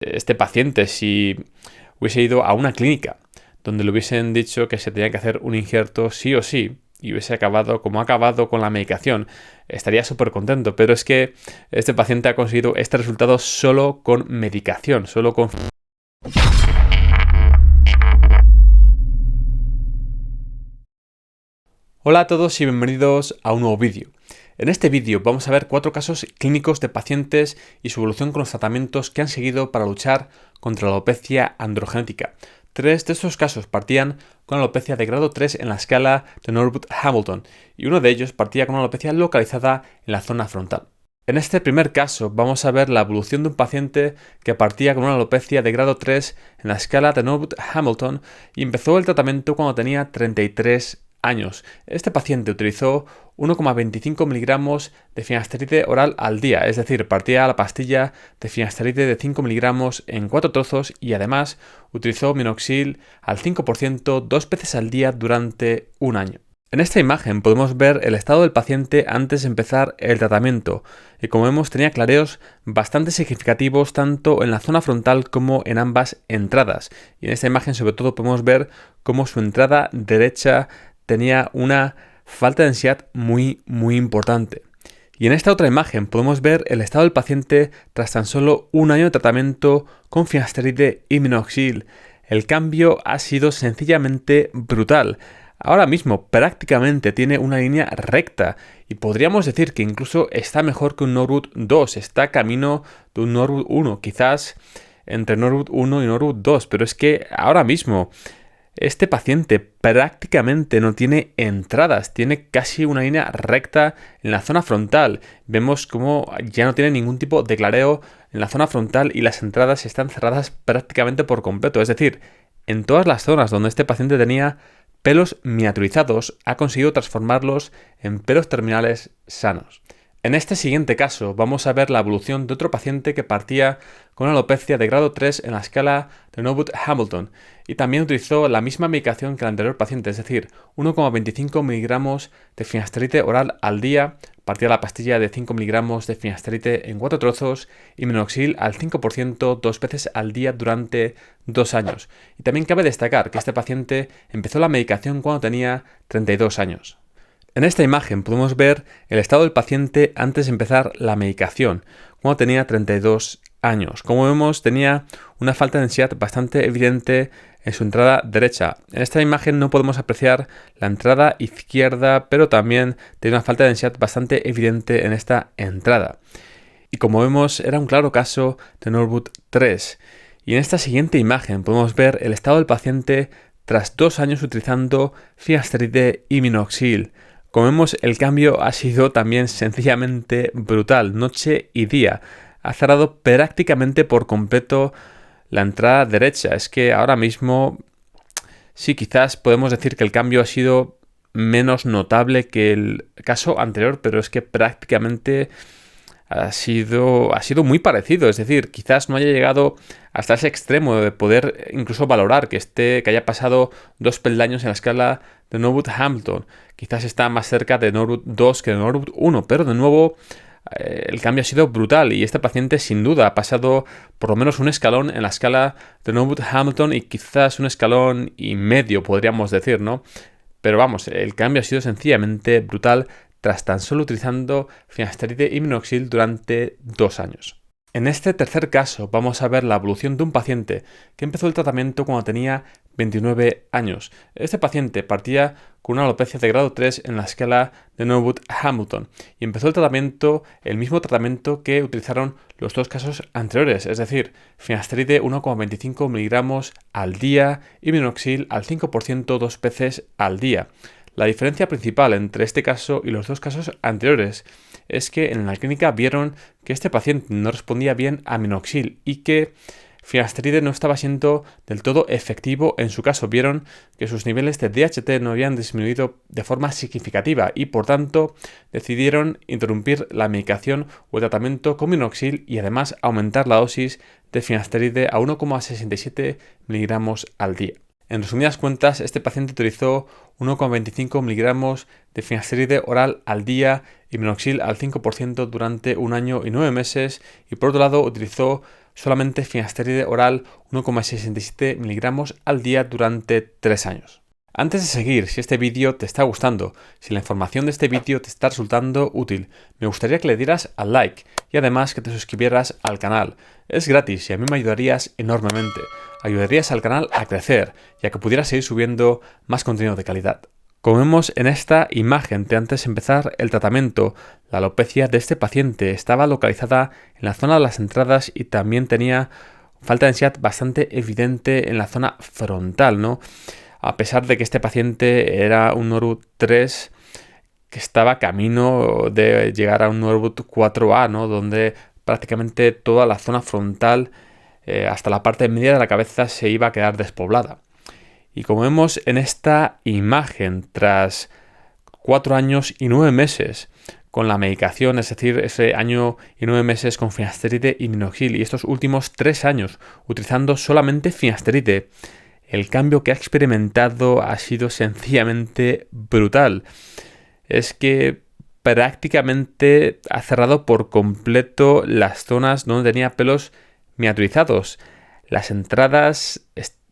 este paciente si hubiese ido a una clínica donde le hubiesen dicho que se tenía que hacer un injerto sí o sí y hubiese acabado como ha acabado con la medicación, estaría súper contento. Pero es que este paciente ha conseguido este resultado solo con medicación, solo con... Hola a todos y bienvenidos a un nuevo vídeo. En este vídeo vamos a ver 4 casos clínicos de pacientes y su evolución con los tratamientos que han seguido para luchar contra la alopecia androgenética. 3 de estos casos partían con alopecia de grado 3 en la escala de Norwood-Hamilton y uno de ellos partía con una alopecia localizada en la zona frontal. En este primer caso vamos a ver la evolución de un paciente que partía con una alopecia de grado 3 en la escala de Norwood-Hamilton y empezó el tratamiento cuando tenía 33 años. Este paciente utilizó 1,25 miligramos de finasteride oral al día, es decir, partía la pastilla de finasteride de 5 miligramos en 4 trozos y además utilizó minoxidil al 5% 2 veces al día durante un año. En esta imagen podemos ver el estado del paciente antes de empezar el tratamiento y como vemos tenía clareos bastante significativos tanto en la zona frontal como en ambas entradas. Y en esta imagen sobre todo podemos ver cómo su entrada derecha tenía una falta de densidad muy importante. Y en esta otra imagen podemos ver el estado del paciente tras tan solo un año de tratamiento con finasteride y minoxidil. El cambio ha sido sencillamente brutal. Ahora mismo prácticamente tiene una línea recta y podríamos decir que incluso está mejor que un Norwood 2, está camino de un Norwood 1, quizás entre Norwood 1 y Norwood 2, pero es que ahora mismo este paciente prácticamente no tiene entradas, tiene casi una línea recta en la zona frontal. Vemos como ya no tiene ningún tipo de clareo en la zona frontal y las entradas están cerradas prácticamente por completo. Es decir, en todas las zonas donde este paciente tenía pelos miniaturizados, ha conseguido transformarlos en pelos terminales sanos. En este siguiente caso vamos a ver la evolución de otro paciente que partía con una alopecia de grado 3 en la escala de Norwood-Hamilton y también utilizó la misma medicación que el anterior paciente, es decir, 1,25 miligramos de finasteride oral al día, partía la pastilla de 5 miligramos de finasteride en 4 trozos y minoxidil al 5% 2 veces al día durante 2 años. Y también cabe destacar que este paciente empezó la medicación cuando tenía 32 años. En esta imagen podemos ver el estado del paciente antes de empezar la medicación, cuando tenía 32 años. Como vemos, tenía una falta de densidad bastante evidente en su entrada derecha. En esta imagen no podemos apreciar la entrada izquierda, pero también tiene una falta de densidad bastante evidente en esta entrada. Y como vemos, era un claro caso de Norwood 3. Y en esta siguiente imagen podemos ver el estado del paciente tras 2 años utilizando finasteride y minoxidil. Como vemos, el cambio ha sido también sencillamente brutal, noche y día. Ha cerrado prácticamente por completo la entrada derecha. Es que ahora mismo, sí, quizás podemos decir que el cambio ha sido menos notable que el caso anterior, pero es que prácticamente ha sido muy parecido. Es decir, quizás no haya llegado hasta ese extremo de poder incluso valorar que haya pasado 2 peldaños en la escala de Norwood-Hamilton. Quizás está más cerca de Norwood 2 que de Norwood 1, pero de nuevo el cambio ha sido brutal y este paciente sin duda ha pasado por lo menos un escalón en la escala de Norwood-Hamilton y quizás un escalón y medio podríamos decir, ¿no? Pero vamos, el cambio ha sido sencillamente brutal tras tan solo utilizando finasteride y minoxidil durante 2 años. En este tercer caso vamos a ver la evolución de un paciente que empezó el tratamiento cuando tenía 29 años. Este paciente partía con una alopecia de grado 3 en la escala de Norwood-Hamilton y empezó el mismo tratamiento que utilizaron los 2 casos anteriores, es decir, finasteride 1,25 miligramos al día y minoxidil al 5% 2 veces al día. La diferencia principal entre este caso y los 2 casos anteriores es que en la clínica vieron que este paciente no respondía bien a minoxidil y que finasteride no estaba siendo del todo efectivo en su caso. Vieron que sus niveles de DHT no habían disminuido de forma significativa y por tanto decidieron interrumpir la medicación o el tratamiento con minoxidil y además aumentar la dosis de finasteride a 1,67 miligramos al día. En resumidas cuentas, este paciente utilizó 1,25 miligramos de finasteride oral al día y minoxidil al 5% durante un año y 9 meses y por otro lado utilizó solamente finasteride oral 1,67 miligramos al día durante 3 años. Antes de seguir, si este vídeo te está gustando, si la información de este vídeo te está resultando útil, me gustaría que le dieras al like y además que te suscribieras al canal. Es gratis y a mí me ayudarías enormemente. Ayudarías al canal a crecer y a que pudieras seguir subiendo más contenido de calidad. Como vemos en esta imagen de antes de empezar el tratamiento, la alopecia de este paciente estaba localizada en la zona de las entradas y también tenía falta de densidad bastante evidente en la zona frontal, ¿no? A pesar de que este paciente era un Norwood 3 que estaba camino de llegar a un Norwood 4A, ¿no? Donde prácticamente toda la zona frontal hasta la parte media de la cabeza se iba a quedar despoblada. Y como vemos en esta imagen, tras 4 años y 9 meses con la medicación, es decir, ese año y 9 meses con finasteride y minoxidil y estos últimos 3 años utilizando solamente finasteride, el cambio que ha experimentado ha sido sencillamente brutal. Es que prácticamente ha cerrado por completo las zonas donde tenía pelos miniaturizados. Las entradas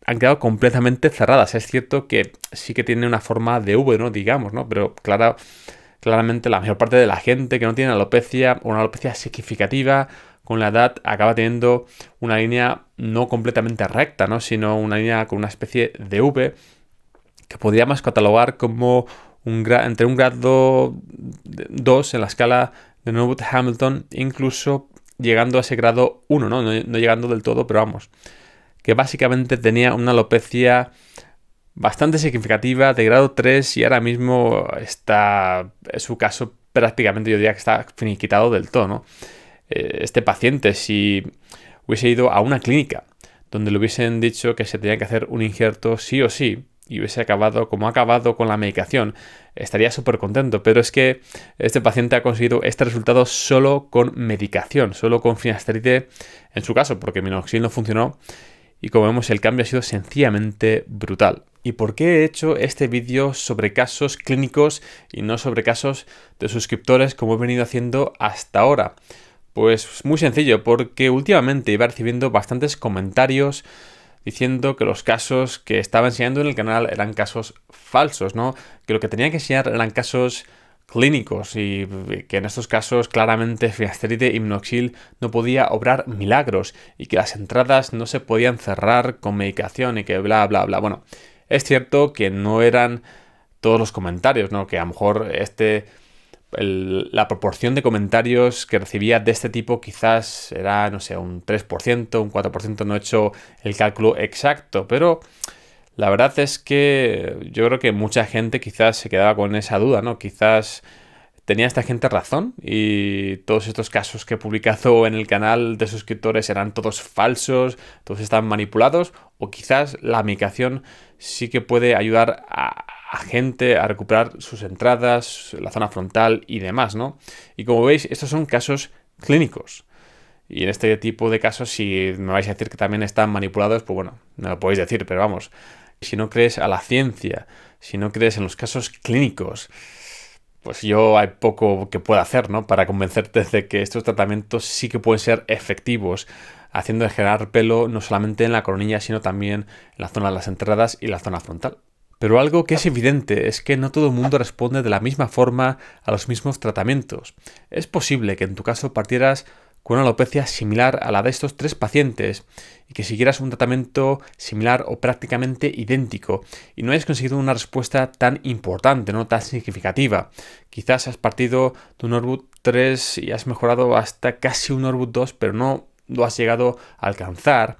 han quedado completamente cerradas. Es cierto que sí que tiene una forma de V, ¿no? Digamos, ¿no? Pero claramente la mayor parte de la gente que no tiene alopecia o una alopecia significativa con la edad acaba teniendo una línea no completamente recta, ¿no? Sino una línea con una especie de V que podríamos catalogar como entre un grado 2 en la escala de Norwood-Hamilton, incluso llegando a ese grado 1, ¿no? No llegando del todo, pero vamos, que básicamente tenía una alopecia bastante significativa de grado 3 y ahora mismo está, en su caso, prácticamente yo diría que está finiquitado del todo, ¿no? Este paciente, si hubiese ido a una clínica donde le hubiesen dicho que se tenía que hacer un injerto sí o sí y hubiese acabado como ha acabado con la medicación, estaría súper contento. Pero es que este paciente ha conseguido este resultado solo con medicación, solo con finasteride en su caso, porque minoxidil no funcionó. Y como vemos, el cambio ha sido sencillamente brutal. ¿Y por qué he hecho este vídeo sobre casos clínicos y no sobre casos de suscriptores como he venido haciendo hasta ahora? Pues muy sencillo, porque últimamente iba recibiendo bastantes comentarios diciendo que los casos que estaba enseñando en el canal eran casos falsos, ¿no? Que lo que tenía que enseñar eran casos clínicos y que en estos casos claramente finasteride y minoxidil no podía obrar milagros y que las entradas no se podían cerrar con medicación y que bla bla bla. Bueno, es cierto que no eran todos los comentarios, ¿no? Que a lo mejor la proporción de comentarios que recibía de este tipo quizás era, no sé, un 3%, un 4%, no he hecho el cálculo exacto, pero la verdad es que yo creo que mucha gente quizás se quedaba con esa duda, ¿no? Quizás tenía esta gente razón y todos estos casos que he publicado en el canal de suscriptores eran todos falsos, todos están manipulados, o quizás la medicación sí que puede ayudar a gente a recuperar sus entradas, la zona frontal y demás, ¿no? Y como veis, estos son casos clínicos. Y en este tipo de casos, si me vais a decir que también están manipulados, pues bueno, no lo podéis decir, pero vamos, si no crees a la ciencia, si no crees en los casos clínicos, pues yo hay poco que pueda hacer, ¿no? Para convencerte de que estos tratamientos sí que pueden ser efectivos, haciendo generar pelo no solamente en la coronilla, sino también en la zona de las entradas y la zona frontal. Pero algo que es evidente es que no todo el mundo responde de la misma forma a los mismos tratamientos. Es posible que en tu caso partieras con una alopecia similar a la de estos 3 pacientes y que siguieras un tratamiento similar o prácticamente idéntico y no hayas conseguido una respuesta tan importante, no tan significativa. Quizás has partido de un Norwood 3 y has mejorado hasta casi un Norwood 2, pero no lo has llegado a alcanzar.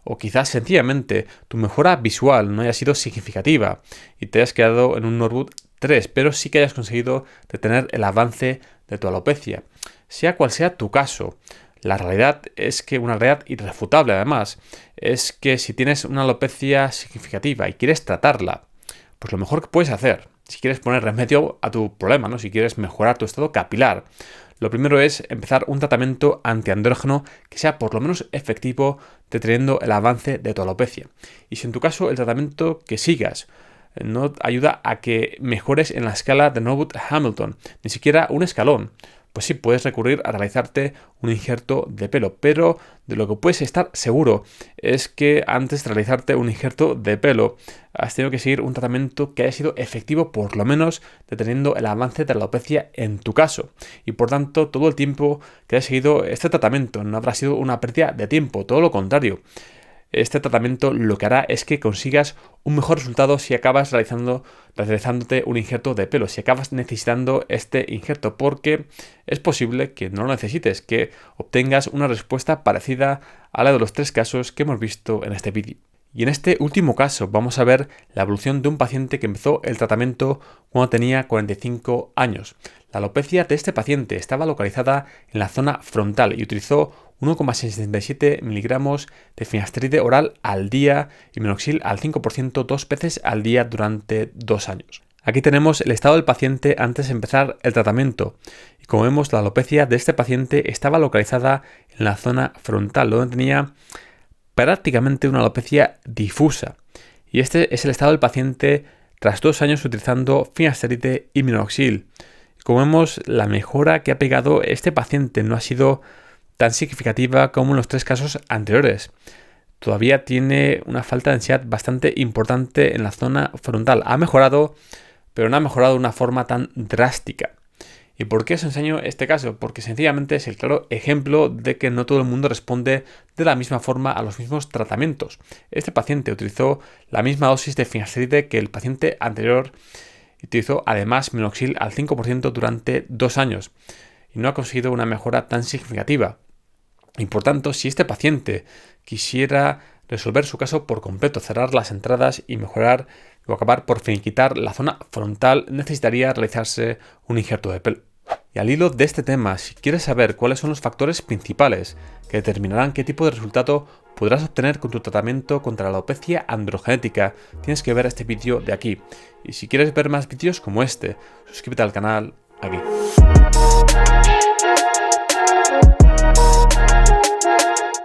O quizás sencillamente tu mejora visual no haya sido significativa y te hayas quedado en un Norwood 3, pero sí que hayas conseguido detener el avance de tu alopecia. Sea cual sea tu caso, la realidad es que una realidad irrefutable además, es que si tienes una alopecia significativa y quieres tratarla, pues lo mejor que puedes hacer, si quieres poner remedio a tu problema, ¿no? Si quieres mejorar tu estado capilar, lo primero es empezar un tratamiento antiandrógeno que sea por lo menos efectivo deteniendo el avance de tu alopecia. Y si en tu caso el tratamiento que sigas no ayuda a que mejores en la escala de Norwood-Hamilton, ni siquiera un escalón, pues sí, puedes recurrir a realizarte un injerto de pelo. Pero de lo que puedes estar seguro es que antes de realizarte un injerto de pelo has tenido que seguir un tratamiento que haya sido efectivo, por lo menos deteniendo el avance de la alopecia en tu caso. Y por tanto, todo el tiempo que hayas seguido este tratamiento no habrá sido una pérdida de tiempo, todo lo contrario. Este tratamiento lo que hará es que consigas un mejor resultado si acabas realizándote un injerto de pelo, si acabas necesitando este injerto, porque es posible que no lo necesites, que obtengas una respuesta parecida a la de los 3 casos que hemos visto en este vídeo. Y en este último caso vamos a ver la evolución de un paciente que empezó el tratamiento cuando tenía 45 años. La alopecia de este paciente estaba localizada en la zona frontal y utilizó 1,67 miligramos de finasteride oral al día y minoxidil al 5% 2 veces al día durante 2 años. Aquí tenemos el estado del paciente antes de empezar el tratamiento. Y como vemos, la alopecia de este paciente estaba localizada en la zona frontal, donde tenía prácticamente una alopecia difusa. Y este es el estado del paciente tras 2 años utilizando finasteride y minoxidil. Como vemos, la mejora que ha pegado este paciente no ha sido tan significativa como en los 3 casos anteriores. Todavía tiene una falta de densidad bastante importante en la zona frontal. Ha mejorado, pero no ha mejorado de una forma tan drástica. ¿Y por qué os enseño este caso? Porque sencillamente es el claro ejemplo de que no todo el mundo responde de la misma forma a los mismos tratamientos. Este paciente utilizó la misma dosis de finasteride que el paciente anterior y utilizó además minoxidil al 5% durante 2 años y no ha conseguido una mejora tan significativa. Y por tanto, si este paciente quisiera resolver su caso por completo, cerrar las entradas y mejorar o acabar por finiquitar la zona frontal, necesitaría realizarse un injerto de pelo. Y al hilo de este tema, si quieres saber cuáles son los factores principales que determinarán qué tipo de resultado podrás obtener con tu tratamiento contra la alopecia androgenética, tienes que ver este vídeo de aquí. Y si quieres ver más vídeos como este, suscríbete al canal aquí.